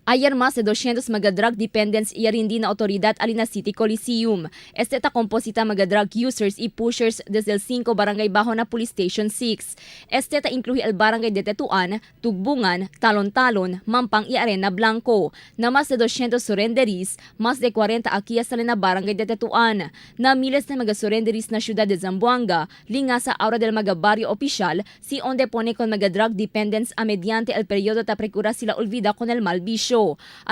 Ayer más de 200 mga drug dependents iarindi na otoridad alina City Coliseum. Este ta composita mga drug users y pushers desde el 5 Barangay Bajo na Police Station 6. Este ta incluye el Barangay de Tetuan, Tugbungan, Talon-Talon, Mampang y Arena Blanco. Na más de 200 surrenderies, más de 40 aquí sa na Barangay de Tetuan. Na miles na mga surrenderies na syudad de Zamboanga, linga sa aura del mga barrio opisyal, si onde pone con mga drug dependents a mediante el periodo ta precura sila olvida con el mal vicio.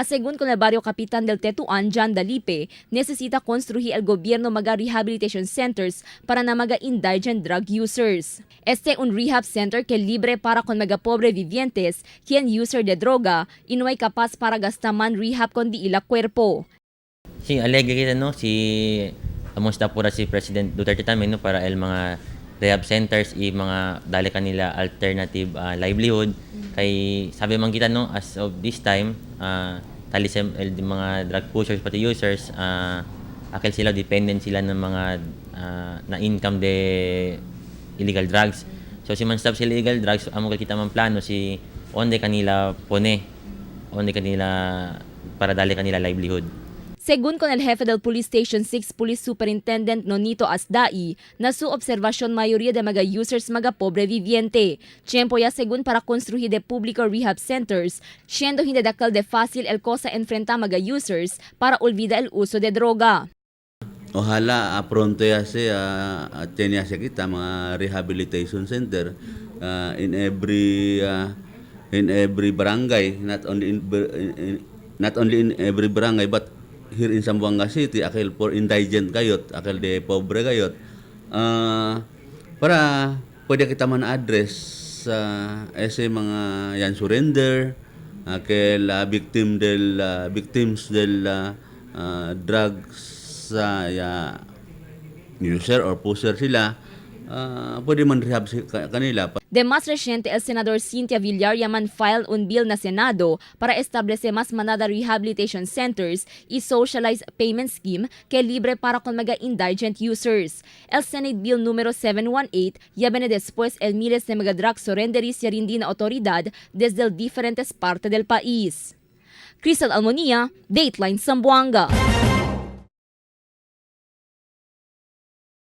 Según con el barrio Kapitan del Tetuan, Jan Dalipe, necesita construir el gobierno mga rehabilitation centers para na mga indigent drug users. Este un rehab center que libre para con mga pobre vivientes, quien user de droga, y no hay capaz para gastaman rehab con di ila cuerpo. Sí, alegre kita no si amusta pura si President Duterte tamin no para el mga rehab centers i mga dali kanila alternative livelihood kay sabi man kita no as of this time talisem el di mga drug pushers pati users akil sila dependent sila ng mga na income de illegal drugs. So si man stop sila illegal drugs amo kita man plano si onde kanila pone onde kanila para dali kanila livelihood. Según con el jefe del Police Station 6 Police Superintendent Nonito Asdai, na su observasyon mayoría de mga users mga pobre viviente. Tiempo ya según para construir de público rehab centers, siendo hindi dakal de fácil el cosa enfrenta mga users para olvida el uso de droga. Ojalá pronto ya se tiene kita mga rehabilitation center in every barangay, not only in every barangay but here in Zamboanga City, akil for indigent kayot, akil de pobre kayot, para pwede kita man address sa ese mga yan surrender, akil victims del drugs user or pusher sila, pwede man rehab kanila. De más reciente, el senador Cynthia Villar yaman filed un bill na Senado para establecer más manada rehabilitation centers y socialized payment scheme que libre para con mga indigent users. El Senate Bill número 718 ya viene después el miles de mga drug surrenderies ya rindi na otoridad desde diferentes partes del país. Crystal Almonía, Dateline Zamboanga.